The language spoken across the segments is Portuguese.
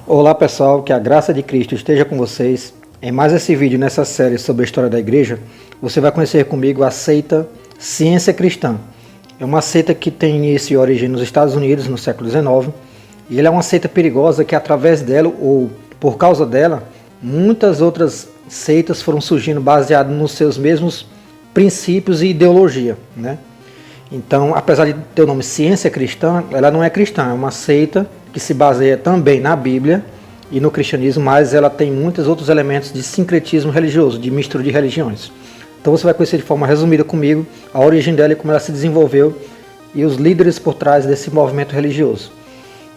Olá pessoal, que a graça de Cristo esteja com vocês. Em mais esse vídeo nessa série sobre a história da igreja, você vai conhecer comigo a seita Ciência Cristã. É uma seita que tem início e origem nos Estados Unidos no século XIX, e ela é uma seita perigosa que através dela, ou por causa dela, muitas outras seitas foram surgindo baseadas nos seus mesmos princípios e ideologia, né? Então, apesar de ter o nome Ciência Cristã, ela não é cristã, é uma seita que se baseia também na Bíblia e no cristianismo, mas ela tem muitos outros elementos de sincretismo religioso, de mistura de religiões. Então você vai conhecer de forma resumida comigo a origem dela e como ela se desenvolveu e os líderes por trás desse movimento religioso.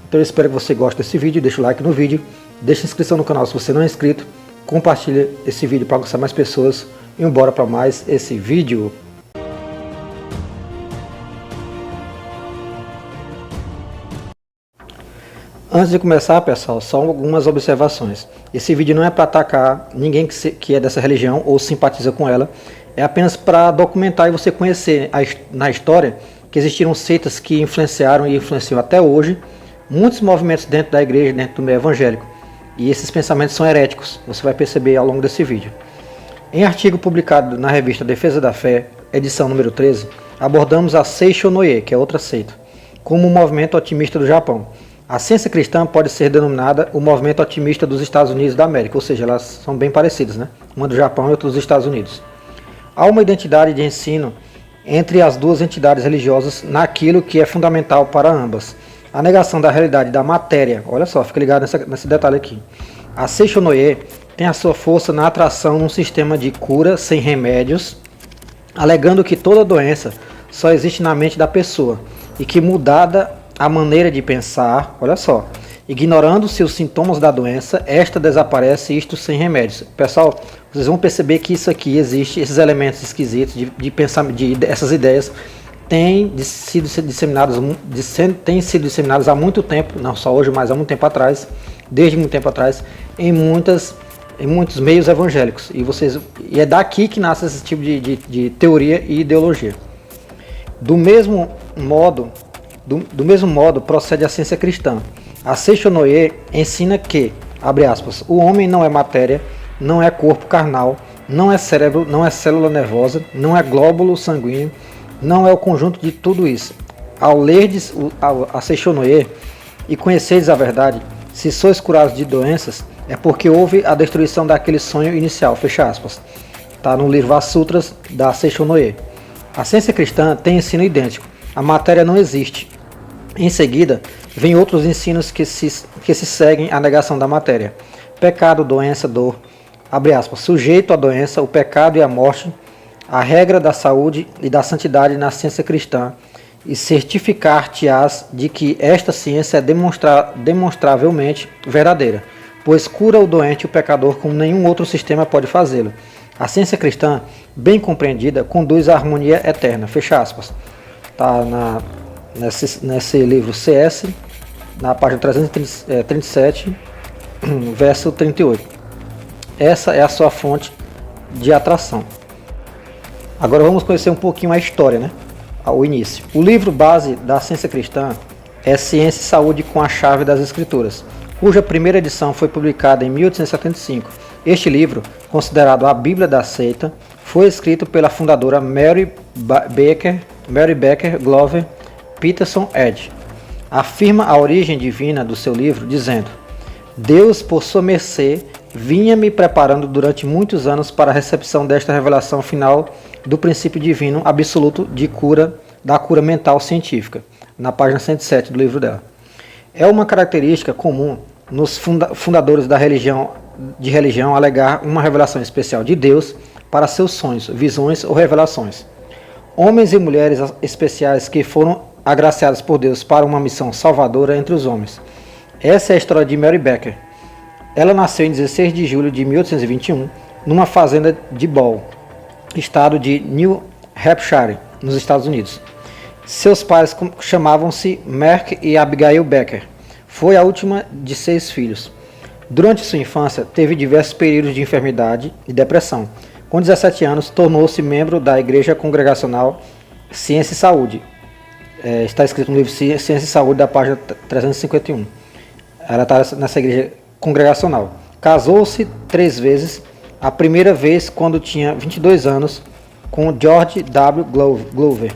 Então eu espero que você goste desse vídeo, deixa o like no vídeo, deixa a inscrição no canal se você não é inscrito, compartilha esse vídeo para alcançar mais pessoas e bora para mais esse vídeo. Antes de começar, pessoal, só algumas observações. Esse vídeo não é para atacar ninguém que é dessa religião ou simpatiza com ela. É apenas para documentar e você conhecer na história que existiram seitas que influenciaram e influenciam até hoje muitos movimentos dentro da igreja, dentro do meio evangélico. E esses pensamentos são heréticos, você vai perceber ao longo desse vídeo. Em artigo publicado na revista Defesa da Fé, edição número 13, abordamos a Seishonoye, que é outra seita, como um movimento otimista do Japão. A ciência cristã pode ser denominada o movimento otimista dos Estados Unidos da América, ou seja, elas são bem parecidas, né? Uma do Japão e outra dos Estados Unidos. Há uma identidade de ensino entre as duas entidades religiosas naquilo que é fundamental para ambas. A negação da realidade da matéria, olha só, fica ligado nesse detalhe aqui. A Seishonoye tem a sua força na atração num sistema de cura sem remédios, alegando que toda doença só existe na mente da pessoa e que mudada a maneira de pensar, olha só, ignorando-se os sintomas da doença, esta desaparece, isto sem remédios. Pessoal, vocês vão perceber que isso aqui existe, esses elementos esquisitos de pensamento, essas ideias têm sido disseminados há muito tempo, não só hoje, mas há muito tempo atrás, desde muito tempo atrás, em muitos meios evangélicos. E é daqui que nasce esse tipo de teoria e ideologia. Do mesmo modo, procede a ciência cristã. A Seishonoye ensina que, abre aspas, o homem não é matéria, não é corpo carnal, não é cérebro, não é célula nervosa, não é glóbulo sanguíneo, não é o conjunto de tudo isso. Ao lerdes a Seishonoye e conheceres a verdade, se sois curados de doenças, é porque houve a destruição daquele sonho inicial, fecha aspas. Está no livro As Sutras da Seishonoye. A ciência cristã tem ensino idêntico. A matéria não existe. Em seguida, vem outros ensinos que se seguem à negação da matéria. Pecado, doença, dor, abre aspas, sujeito à doença, o pecado e a morte, a regra da saúde e da santidade na ciência cristã, e certificar-te-ás de que esta ciência é demonstravelmente verdadeira, pois cura o doente e o pecador como nenhum outro sistema pode fazê-lo. A ciência cristã, bem compreendida, conduz à harmonia eterna, fecha aspas. Está nesse livro CS, na página 337, verso 38. Essa é a sua fonte de atração. Agora vamos conhecer um pouquinho a história, né? O início. O livro base da ciência cristã é Ciência e Saúde com a Chave das Escrituras, cuja primeira edição foi publicada em 1875. Este livro, considerado a Bíblia da seita, foi escrito pela fundadora Mary Baker Glover Peterson Edge. Afirma a origem divina do seu livro, dizendo: Deus, por sua mercê, vinha me preparando durante muitos anos para a recepção desta revelação final do princípio divino absoluto da cura mental científica, na página 107 do livro dela. É uma característica comum nos fundadores da religião alegar uma revelação especial de Deus para seus sonhos, visões ou revelações. Homens e mulheres especiais que foram agraciados por Deus para uma missão salvadora entre os homens. Essa é a história de Mary Baker. Ela nasceu em 16 de julho de 1821, numa fazenda de Ball, estado de New Hampshire, nos Estados Unidos. Seus pais chamavam-se Mark e Abigail Baker. Foi a última de 6 filhos. Durante sua infância, teve diversos períodos de enfermidade e depressão. Com 17 anos, tornou-se membro da Igreja Congregacional Ciência e Saúde. Está escrito no livro Ciência e Saúde, da página 351. Ela está nessa igreja congregacional. Casou-se 3 vezes, a primeira vez quando tinha 22 anos, com George W. Glover,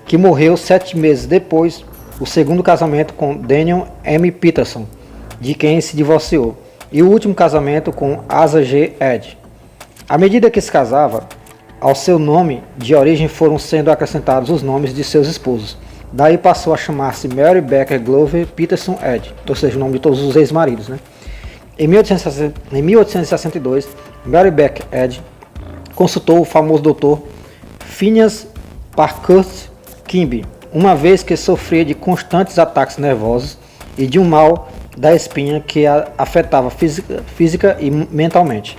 que morreu 7 meses depois. O segundo casamento com Daniel M. Peterson, de quem se divorciou, e o último casamento com Asa G. Eddy. À medida que se casava, ao seu nome de origem foram sendo acrescentados os nomes de seus esposos. Daí passou a chamar-se Mary Becker Glover Peterson Eddy, ou seja, o nome de todos os ex-maridos, né? Em 1862, Mary Becker Eddy consultou o famoso doutor Phineas Parkhurst Quimby, uma vez que sofria de constantes ataques nervosos e de um mal da espinha que a afetava física e mentalmente.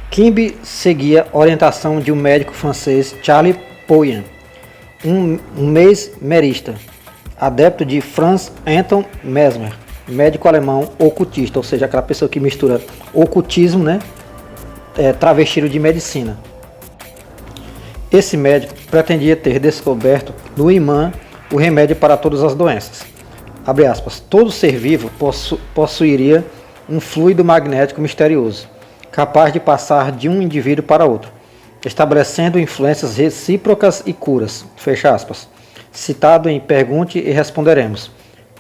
Quimby seguia a orientação de um médico francês, Charles Pouyen, um mesmerista, adepto de Franz Anton Mesmer, médico alemão ocultista, ou seja, aquela pessoa que mistura ocultismo, né, travestido de medicina. Esse médico pretendia ter descoberto no imã o remédio para todas as doenças. Abre aspas, todo ser vivo possuiria um fluido magnético misterioso, capaz de passar de um indivíduo para outro, estabelecendo influências recíprocas e curas. Fecha aspas. Citado em Pergunte e Responderemos,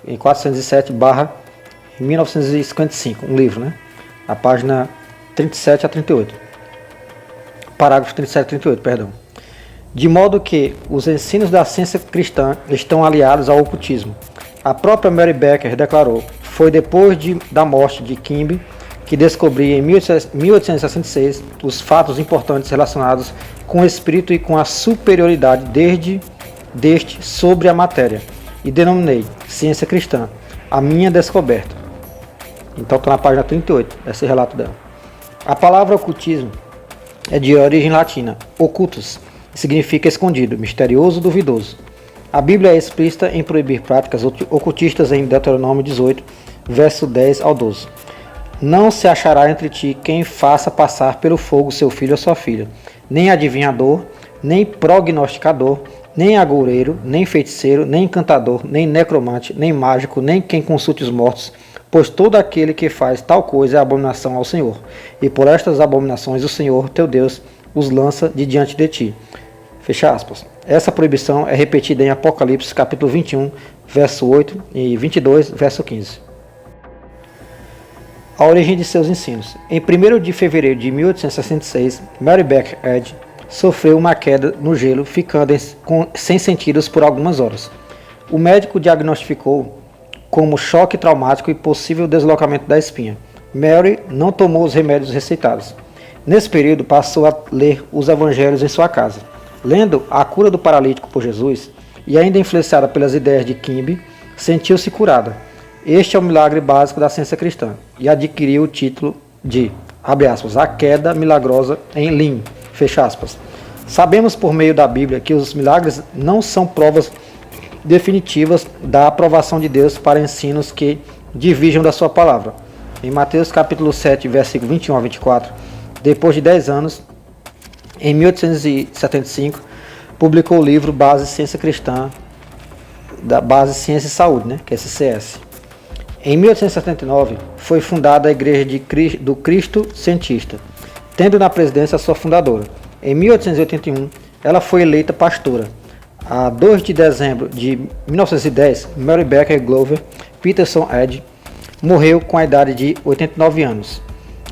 em 407/1955, um livro, né? A página 37 a 38. Parágrafo 37 a 38, perdão. De modo que os ensinos da ciência cristã estão aliados ao ocultismo. A própria Mary Becker declarou: foi depois da morte de Quimby que descobri em 1866 os fatos importantes relacionados com o espírito e com a superioridade deste sobre a matéria, e denominei ciência cristã a minha descoberta. Então está na página 38, esse relato dela. A palavra ocultismo é de origem latina, occultus, significa escondido, misterioso, duvidoso. A Bíblia é explícita em proibir práticas ocultistas em Deuteronômio 18, verso 10 ao 12. Não se achará entre ti quem faça passar pelo fogo seu filho ou sua filha, nem adivinhador, nem prognosticador, nem agoureiro, nem feiticeiro, nem encantador, nem necromante, nem mágico, nem quem consulte os mortos, pois todo aquele que faz tal coisa é abominação ao Senhor. E por estas abominações o Senhor, teu Deus, os lança de diante de ti. Fecha aspas. Essa proibição é repetida em Apocalipse capítulo 21, verso 8 e 22, verso 15. A origem de seus ensinos. Em 1º de fevereiro de 1866, Mary Becker Eddy sofreu uma queda no gelo, ficando sem sentidos por algumas horas. O médico diagnosticou como choque traumático e possível deslocamento da espinha. Mary não tomou os remédios receitados. Nesse período, passou a ler os evangelhos em sua casa. Lendo a cura do paralítico por Jesus, e ainda influenciada pelas ideias de Quimby, sentiu-se curada. Este é o milagre básico da ciência cristã, e adquiriu o título de, abre aspas, a queda milagrosa em Lynn, fecha aspas. Sabemos por meio da Bíblia que os milagres não são provas definitivas da aprovação de Deus para ensinos que divirjam da sua palavra. Em Mateus capítulo 7, versículo 21 a 24, depois de 10 anos, em 1875, publicou o livro Base Ciência Cristã, da Base Ciência e Saúde, né, que é SCS. Em 1879, foi fundada a Igreja do Cristo Cientista, tendo na presidência a sua fundadora. Em 1881, ela foi eleita pastora. A 2 de dezembro de 1910, Mary Becker Glover Peterson Eddy morreu com a idade de 89 anos.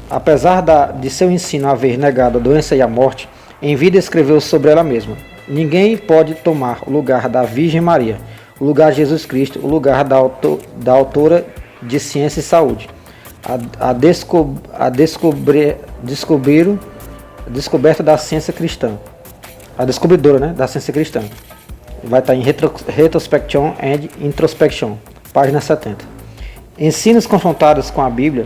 Apesar de seu ensino haver negado a doença e a morte, em vida escreveu sobre ela mesma: ninguém pode tomar o lugar da Virgem Maria, o lugar de Jesus Cristo, o lugar da autora de Ciência e Saúde, a descoberta da ciência cristã, a descobridora, né, da ciência cristã. Vai estar em Retrospection and Introspection, página 70. Ensinos confrontados com a Bíblia.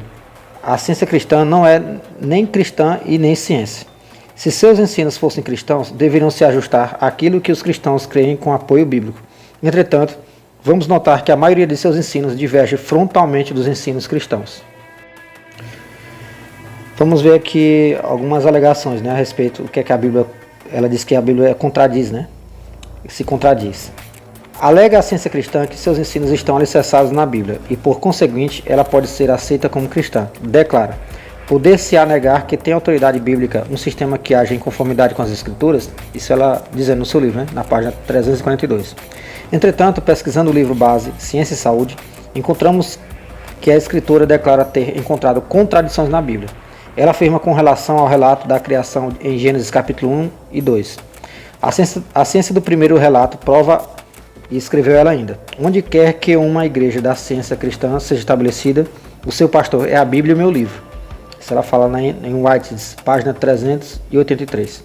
A ciência cristã não é nem cristã e nem ciência. Se seus ensinos fossem cristãos, deveriam se ajustar àquilo que os cristãos creem com apoio bíblico. Entretanto, vamos notar que a maioria de seus ensinos diverge frontalmente dos ensinos cristãos. Vamos ver aqui algumas alegações, né, a respeito do que é que a Bíblia, ela diz que a Bíblia contradiz, né? Se contradiz. Alega a ciência cristã que seus ensinos estão alicerçados na Bíblia e, por conseguinte, ela pode ser aceita como cristã. Declara: poder-se-á negar que tem autoridade bíblica um sistema que age em conformidade com as Escrituras? Isso ela diz no seu livro, na página 342. Entretanto, pesquisando o livro base Ciência e Saúde, encontramos que a escritora declara ter encontrado contradições na Bíblia. Ela afirma com relação ao relato da criação em Gênesis capítulo 1 e 2. A ciência do primeiro relato prova, e escreveu ela ainda: onde quer que uma igreja da ciência cristã seja estabelecida, o seu pastor é a Bíblia e o meu livro. Isso ela fala em Whitehead, página 383.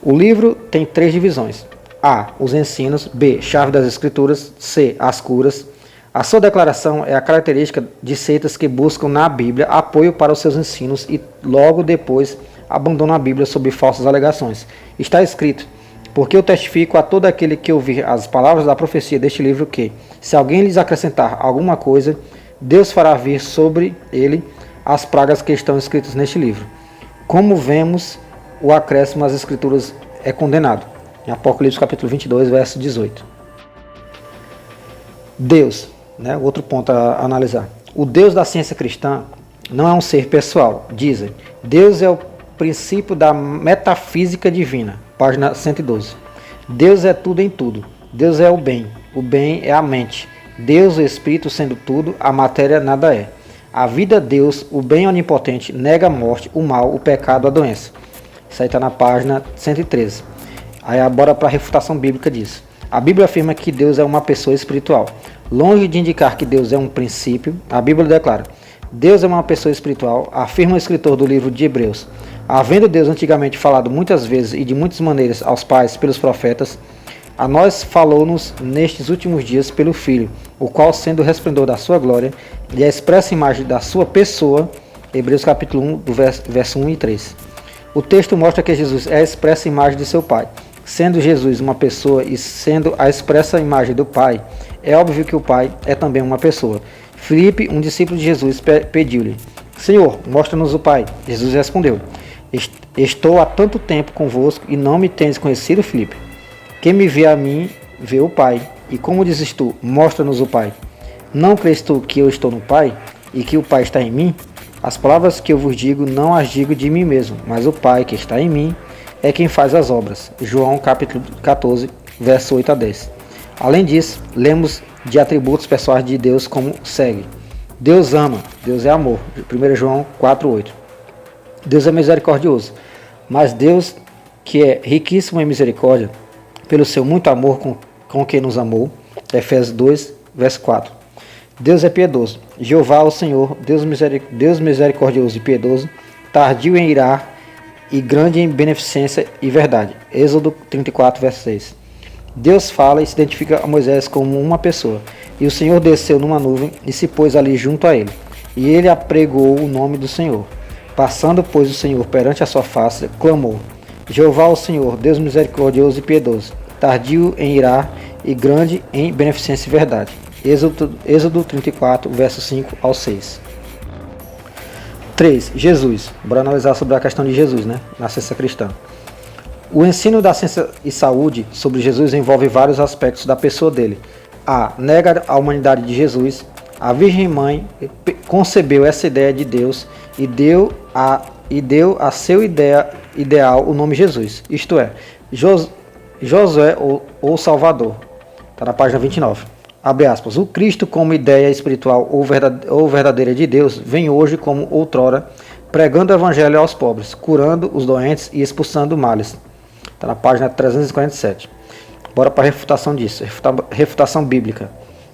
O livro tem 3 divisões: A. Os ensinos. B. Chave das Escrituras. C. As curas. A sua declaração é a característica de seitas que buscam na Bíblia apoio para os seus ensinos e logo depois abandonam a Bíblia sob falsas alegações. Está escrito: porque eu testifico a todo aquele que ouvir as palavras da profecia deste livro que, se alguém lhes acrescentar alguma coisa, Deus fará vir sobre ele as pragas que estão escritas neste livro. Como vemos, o acréscimo às Escrituras é condenado. Em Apocalipse capítulo 22, verso 18. Deus, outro ponto a analisar. O Deus da ciência cristã não é um ser pessoal. Dizem: Deus é o princípio da metafísica divina. Página 112. Deus é tudo em tudo. Deus é o bem é a mente. Deus, o Espírito, sendo tudo, a matéria nada é. A vida, Deus, o bem onipotente, nega a morte, o mal, o pecado, a doença. Isso aí está na página 113. Aí bora para a refutação bíblica disso. A Bíblia afirma que Deus é uma pessoa espiritual. Longe de indicar que Deus é um princípio, a Bíblia declara: Deus é uma pessoa espiritual, afirma o escritor do livro de Hebreus. Havendo Deus antigamente falado muitas vezes e de muitas maneiras aos pais pelos profetas, a nós falou-nos nestes últimos dias pelo Filho, o qual, sendo o resplendor da sua glória e a expressa imagem da sua pessoa, Hebreus capítulo 1, do verso 1 e 3. O texto mostra que Jesus é a expressa imagem de seu Pai. Sendo Jesus uma pessoa e sendo a expressa imagem do Pai, é óbvio que o Pai é também uma pessoa. Filipe, um discípulo de Jesus, pediu-lhe: Senhor, mostra-nos o Pai. Jesus respondeu: Estou há tanto tempo convosco e não me tendes conhecido, Filipe? Quem me vê a mim, vê o Pai. E como dizes tu, mostra-nos o Pai? Não crês tu que eu estou no Pai e que o Pai está em mim? As palavras que eu vos digo, não as digo de mim mesmo, mas o Pai que está em mim é quem faz as obras. João capítulo 14, verso 8 a 10. Além disso, lemos de atributos pessoais de Deus como segue: Deus ama, Deus é amor. 1 João 4, 8. Deus é misericordioso, mas Deus, que é riquíssimo em misericórdia, pelo seu muito amor com que nos amou. Efésios 2, verso 4. Deus é piedoso. Jeová, o Senhor, Deus misericordioso e piedoso, tardio em irar e grande em beneficência e verdade. Êxodo 34, verso 6. Deus fala e se identifica a Moisés como uma pessoa. E o Senhor desceu numa nuvem e se pôs ali junto a ele. E ele apregou o nome do Senhor. Passando, pois, o Senhor perante a sua face, clamou: Jeová, o Senhor, Deus misericordioso e piedoso, tardio em irar e grande em beneficência e verdade. Êxodo 34, versos 5 ao 6. 3. Jesus. Bora analisar sobre a questão de Jesus, na ciência cristã. O ensino da ciência e saúde sobre Jesus envolve vários aspectos da pessoa dele. A. Nega a humanidade de Jesus. A Virgem Mãe concebeu essa ideia de Deus e deu a seu ideal o nome Jesus. Isto é, Josué ou Salvador. Está na página 29. Abre aspas. O Cristo, como ideia espiritual ou verdadeira de Deus, vem hoje como outrora, pregando o evangelho aos pobres, curando os doentes e expulsando males. Está na página 347. Bora para a refutação disso. Refutação bíblica.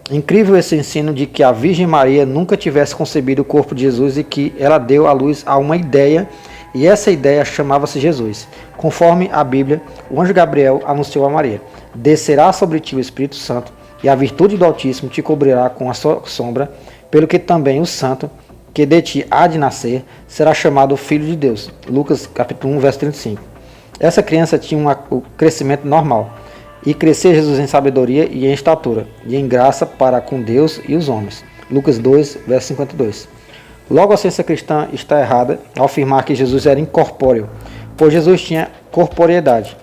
Incrível esse ensino de que a Virgem Maria nunca tivesse concebido o corpo de Jesus e que ela deu à luz a uma ideia, e essa ideia chamava-se Jesus. Conforme a Bíblia, o anjo Gabriel anunciou a Maria: descerá sobre ti o Espírito Santo, e a virtude do Altíssimo te cobrirá com a sua sombra, pelo que também o santo, que de ti há de nascer, será chamado Filho de Deus. Lucas capítulo 1, verso 35. Essa criança tinha um crescimento normal, e crescia Jesus em sabedoria e em estatura, e em graça para com Deus e os homens. Lucas 2, verso 52. Logo, a ciência cristã está errada ao afirmar que Jesus era incorpóreo, pois Jesus tinha corporeidade.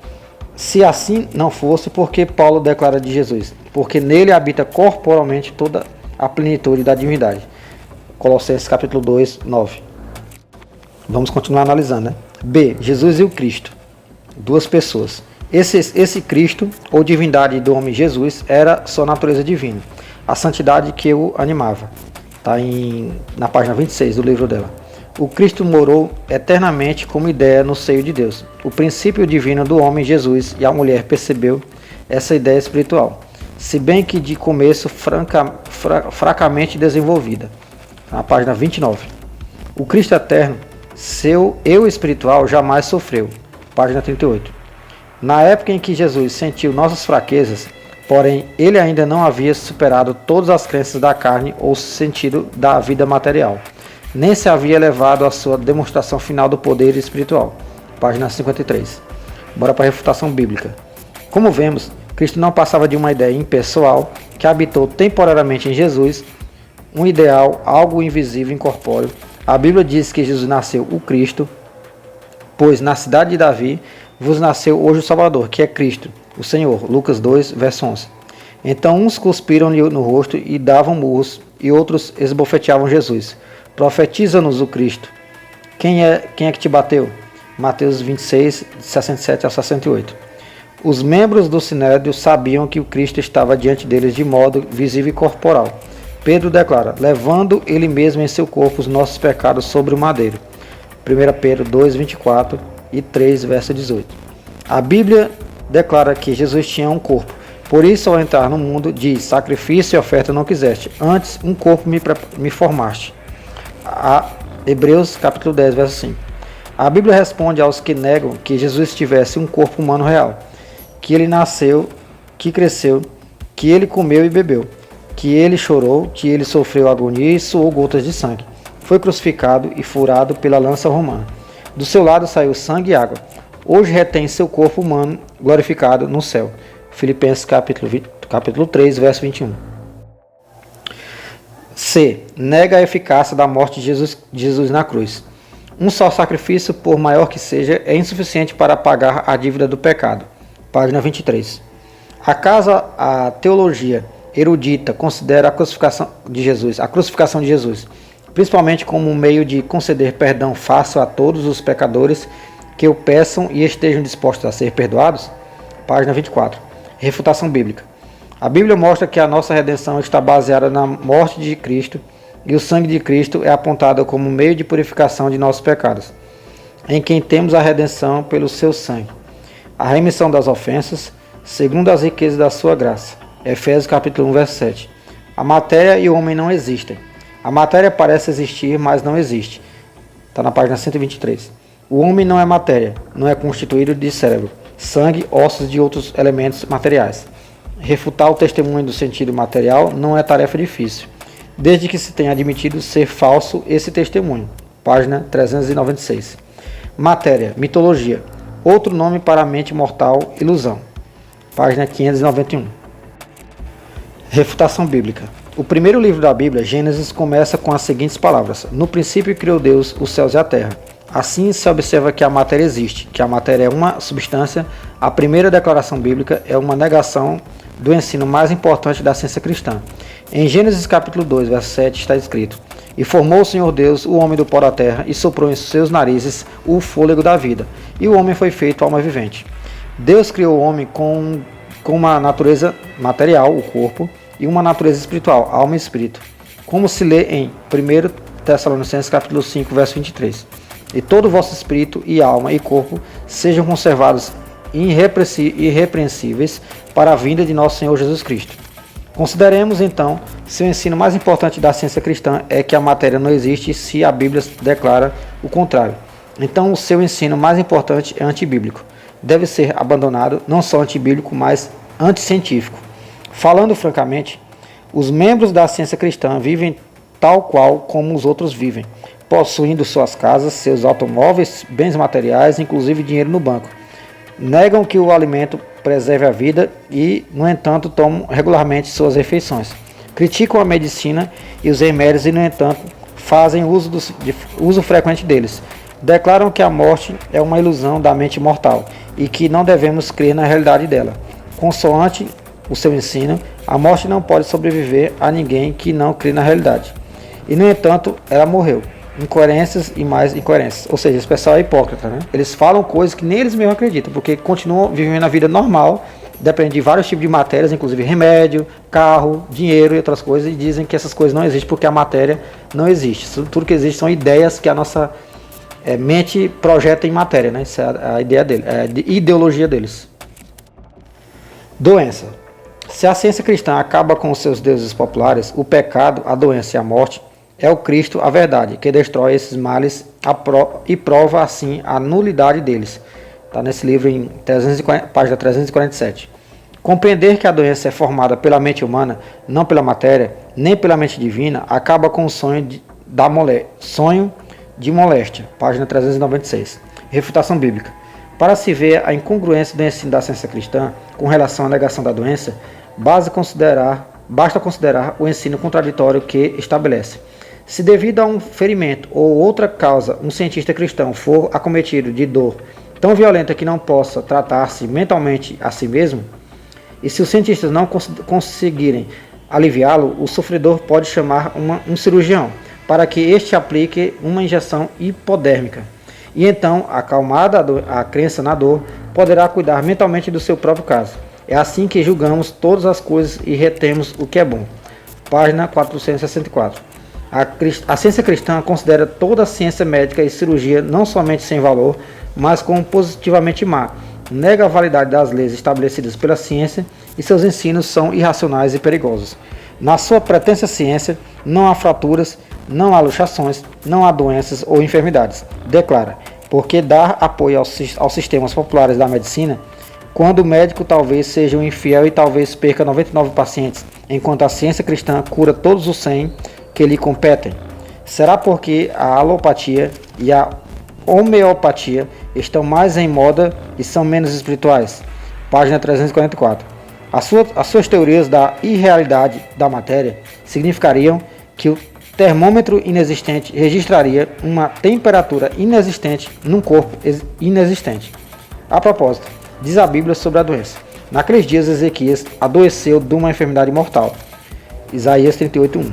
Se assim não fosse, porque Paulo declara de Jesus? Porque nele habita corporalmente toda a plenitude da divindade. Colossenses capítulo 2, 9. Vamos continuar analisando, né? B. Jesus e o Cristo. Duas pessoas. Esse Cristo, ou divindade do homem Jesus, era sua natureza divina. A santidade que o animava. Está na página 26 do livro dela. O Cristo morou eternamente como ideia no seio de Deus. O princípio divino do homem Jesus e a mulher percebeu essa ideia espiritual, se bem que de começo fracamente desenvolvida. Na página 29. O Cristo eterno, seu eu espiritual, jamais sofreu. Página 38. Na época em que Jesus sentiu nossas fraquezas, porém ele ainda não havia superado todas as crenças da carne ou sentido da vida material, nem se havia elevado à sua demonstração final do poder espiritual. Página 53. Bora para a refutação bíblica. Como vemos, Cristo não passava de uma ideia impessoal que habitou temporariamente em Jesus, um ideal, algo invisível e incorpóreo. A Bíblia diz que Jesus nasceu o Cristo, pois na cidade de Davi vos nasceu hoje o Salvador, que é Cristo, o Senhor. Lucas 2, verso 11. Então uns cuspiram-lhe no rosto e davam murros, e outros esbofeteavam Jesus. Profetiza-nos o Cristo. Quem é que te bateu? Mateus 26, 67 a 68. Os membros do Sinédrio sabiam que o Cristo estava diante deles de modo visível e corporal. Pedro declara, levando ele mesmo em seu corpo os nossos pecados sobre o madeiro. 1 Pedro 2, 24 e 3, verso 18. A Bíblia declara que Jesus tinha um corpo. Por isso, ao entrar no mundo, diz, sacrifício e oferta não quiseste, antes um corpo me formaste. Hebreus capítulo 10, verso 5. A Bíblia responde aos que negam que Jesus tivesse um corpo humano real, que ele nasceu, que cresceu, que ele comeu e bebeu, que ele chorou, que ele sofreu agonia e suou gotas de sangue. Foi crucificado e furado pela lança romana. Do seu lado saiu sangue e água. Hoje retém seu corpo humano glorificado no céu. Filipenses capítulo 3, verso 21. C. Nega a eficácia da morte de Jesus na cruz. Um só sacrifício, por maior que seja, é insuficiente para pagar a dívida do pecado. Página 23. Acaso a teologia erudita considera a crucificação de Jesus, principalmente como um meio de conceder perdão fácil a todos os pecadores que o peçam e estejam dispostos a ser perdoados? Página 24. Refutação bíblica. A Bíblia mostra que a nossa redenção está baseada na morte de Cristo e o sangue de Cristo é apontado como meio de purificação de nossos pecados, em quem temos a redenção pelo seu sangue, a remissão das ofensas, segundo as riquezas da sua graça. Efésios capítulo 1, verso 7. A matéria e o homem não existem. A matéria parece existir, mas não existe. Está na página 123. O homem não é matéria, não é constituído de cérebro, sangue, ossos e outros elementos materiais. Refutar o testemunho do sentido material não é tarefa difícil, desde que se tenha admitido ser falso esse testemunho. Página 396. Matéria, mitologia. Outro nome para a mente mortal, ilusão. Página 591. Refutação bíblica. O primeiro livro da Bíblia, Gênesis, começa com as seguintes palavras: no princípio criou Deus os céus e a terra. Assim se observa que a matéria existe, que a matéria é uma substância. A primeira declaração bíblica é uma negação do ensino mais importante da ciência cristã. Em Gênesis capítulo 2, verso 7 está escrito: e formou o Senhor Deus o homem do pó da terra e soprou em seus narizes o fôlego da vida, e o homem foi feito alma vivente. Deus criou o homem com uma natureza material, o corpo, e uma natureza espiritual, alma e espírito, como se lê em 1 Tessalonicenses capítulo 5, verso 23. E todo o vosso espírito e alma e corpo sejam conservados irrepreensíveis para a vinda de nosso Senhor Jesus Cristo. Consideremos então, se o ensino mais importante da ciência cristã é que a matéria não existe se a Bíblia declara o contrário. Então o seu ensino mais importante é antibíblico. Deve ser abandonado, não só antibíblico, mas anticientífico. Falando francamente, os membros da ciência cristã vivem tal qual como os outros vivem, possuindo suas casas, seus automóveis, bens materiais, inclusive dinheiro no banco. Negam que o alimento preserve a vida e, no entanto, tomam regularmente suas refeições. Criticam a medicina e os remédios e, no entanto, fazem uso frequente deles. Declaram que a morte é uma ilusão da mente mortal e que não devemos crer na realidade dela. Consoante o seu ensino, a morte não pode sobreviver a ninguém que não crê na realidade. E, no entanto, ela morreu. Incoerências e mais incoerências. Ou seja, esse pessoal é hipócrita, né? Eles falam coisas que nem eles mesmos acreditam, porque continuam vivendo a vida normal, depende de vários tipos de matérias, inclusive remédio, carro, dinheiro e outras coisas, e dizem que essas coisas não existem porque a matéria não existe. Tudo que existe são ideias que a nossa mente projeta em matéria, né? Isso é a ideia dele, é a ideologia deles. Doença. Se a ciência cristã acaba com os seus deuses populares, o pecado, a doença e a morte, é o Cristo a verdade, que destrói esses males e prova assim a nulidade deles. Está nesse livro em página 347. Compreender que a doença é formada pela mente humana, não pela matéria, nem pela mente divina, acaba com o sonho de moléstia. Página 396. Refutação bíblica. Para se ver a incongruência do ensino da ciência cristã com relação à negação da doença, basta considerar o ensino contraditório que estabelece. Se devido a um ferimento ou outra causa um cientista cristão for acometido de dor tão violenta que não possa tratar-se mentalmente a si mesmo, e se os cientistas não conseguirem aliviá-lo, o sofredor pode chamar um cirurgião para que este aplique uma injeção hipodérmica. E então, acalmada a crença na dor, poderá cuidar mentalmente do seu próprio caso. É assim que julgamos todas as coisas e retemos o que é bom. Página 464. A ciência cristã considera toda a ciência médica e cirurgia não somente sem valor, mas como positivamente má. Nega a validade das leis estabelecidas pela ciência e seus ensinos são irracionais e perigosos. Na sua pretensa ciência, não há fraturas, não há luxações, não há doenças ou enfermidades. Declara, porque dar apoio aos sistemas populares da medicina, quando o médico talvez seja um infiel e talvez perca 99 pacientes, enquanto a ciência cristã cura todos os 100 que lhe competem? Será porque a alopatia e a homeopatia estão mais em moda e são menos espirituais? Página 344. As suas teorias da irrealidade da matéria significariam que o termômetro inexistente registraria uma temperatura inexistente num corpo inexistente. A propósito, diz a Bíblia sobre a doença. Naqueles dias Ezequias adoeceu de uma enfermidade mortal. Isaías 38:1.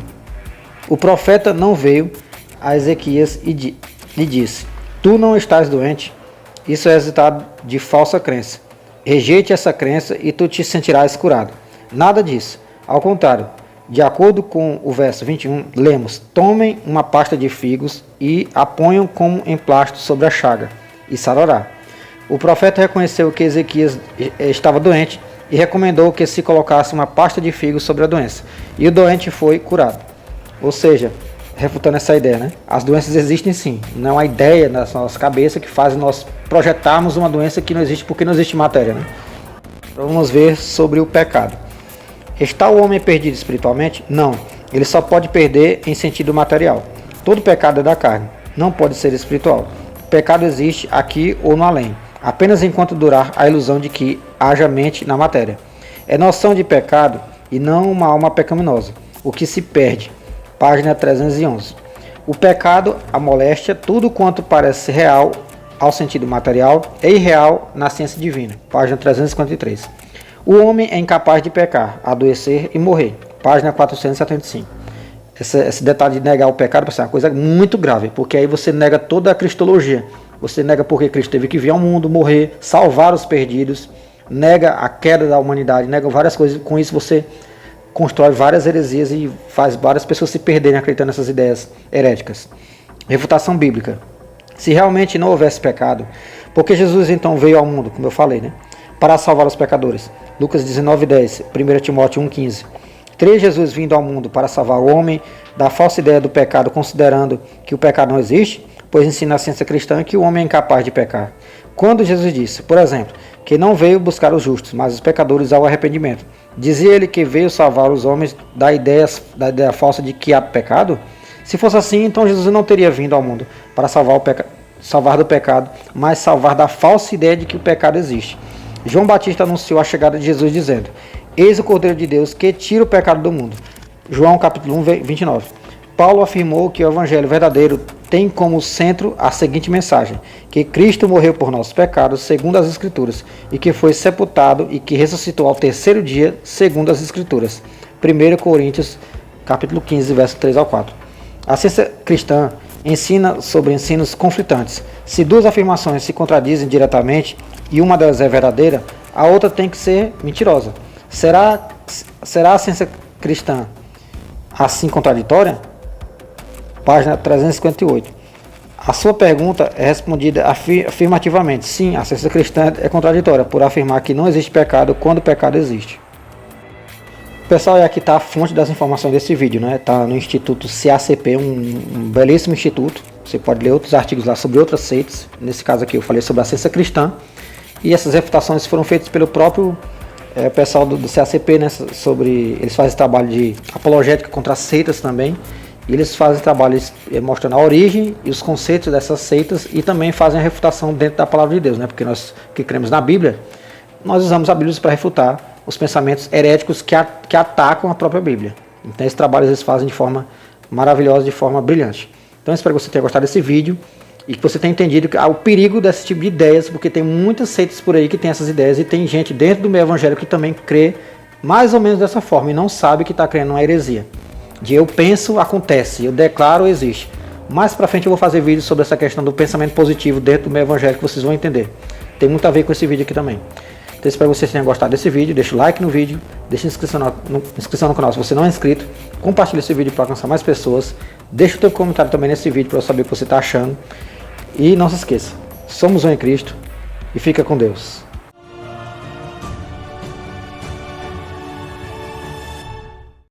O profeta não veio a Ezequias e lhe disse: Tu não estás doente? Isso é resultado de falsa crença. Rejeite essa crença e tu te sentirás curado. Nada disso. Ao contrário, de acordo com o verso 21, lemos: Tomem uma pasta de figos e a ponham como emplasto sobre a chaga, e sarará. O profeta reconheceu que Ezequias estava doente e recomendou que se colocasse uma pasta de figos sobre a doença, e o doente foi curado. Ou seja, refutando essa ideia, né? As doenças existem sim, não há ideia nas nossas cabeças que faz nós projetarmos uma doença que não existe porque não existe matéria, né? Então vamos ver sobre o pecado. Está o homem perdido espiritualmente? Não, ele só pode perder em sentido material. Todo pecado é da carne, não pode ser espiritual. O pecado existe aqui ou no além, apenas enquanto durar a ilusão de que haja mente na matéria. É noção de pecado e não uma alma pecaminosa, o que se perde. Página 311. O pecado, a moléstia, tudo quanto parece real ao sentido material, é irreal na ciência divina. Página 353. O homem é incapaz de pecar, adoecer e morrer. Página 475. Esse detalhe de negar o pecado é uma coisa muito grave, porque aí você nega toda a cristologia. Você nega porque Cristo teve que vir ao mundo, morrer, salvar os perdidos, nega a queda da humanidade, nega várias coisas. Com isso você constrói várias heresias e faz várias pessoas se perderem acreditando nessas ideias heréticas. Refutação bíblica. Se realmente não houvesse pecado, porque Jesus então veio ao mundo, como eu falei, né? Para salvar os pecadores. Lucas 19:10, 1 Timóteo 1:15. Crê Jesus vindo ao mundo para salvar o homem da falsa ideia do pecado, considerando que o pecado não existe, pois ensina a ciência cristã que o homem é incapaz de pecar. Quando Jesus disse, por exemplo, que não veio buscar os justos, mas os pecadores ao arrependimento, dizia ele que veio salvar os homens da ideia falsa de que há pecado? Se fosse assim, então Jesus não teria vindo ao mundo para salvar do pecado, mas salvar da falsa ideia de que o pecado existe. João Batista anunciou a chegada de Jesus dizendo: Eis o Cordeiro de Deus que tira o pecado do mundo. João capítulo 1, 29. Paulo afirmou que o evangelho verdadeiro tem como centro a seguinte mensagem: que Cristo morreu por nossos pecados, segundo as Escrituras, e que foi sepultado e que ressuscitou ao terceiro dia, segundo as Escrituras. 1 Coríntios, capítulo 15, verso 3 ao 4. A ciência cristã ensina sobre ensinos conflitantes. Se duas afirmações se contradizem diretamente e uma delas é verdadeira, a outra tem que ser mentirosa. Será a ciência cristã assim contraditória? Página 358. A sua pergunta é respondida afirmativamente. Sim, a ciência cristã é contraditória por afirmar que não existe pecado quando o pecado existe. Pessoal, aqui está a fonte das informações desse vídeo, né? Está no Instituto CACP, um belíssimo instituto. Você pode ler outros artigos lá sobre outras seitas. Nesse caso aqui eu falei sobre a ciência cristã. E essas refutações foram feitas pelo próprio pessoal do CACP, né? Eles fazem trabalho de apologética contra as seitas também. E eles fazem trabalhos mostrando a origem e os conceitos dessas seitas e também fazem a refutação dentro da palavra de Deus, né? Porque nós que cremos na Bíblia, nós usamos a Bíblia para refutar os pensamentos heréticos que atacam a própria Bíblia. Então esse trabalho eles fazem de forma maravilhosa, de forma brilhante. Então eu espero que você tenha gostado desse vídeo e que você tenha entendido o perigo desse tipo de ideias, porque tem muitas seitas por aí que tem essas ideias e tem gente dentro do meio evangélico que também crê mais ou menos dessa forma e não sabe que está crendo uma heresia. De eu penso, acontece, eu declaro, existe. Mais pra frente eu vou fazer vídeo sobre essa questão do pensamento positivo dentro do meio evangélico, vocês vão entender. Tem muito a ver com esse vídeo aqui também. Então espero que vocês tenham gostado desse vídeo, deixa o like no vídeo, deixa inscrição no canal se você não é inscrito, compartilha esse vídeo para alcançar mais pessoas, deixa o teu comentário também nesse vídeo para eu saber o que você está achando. E não se esqueça, somos um em Cristo e fica com Deus.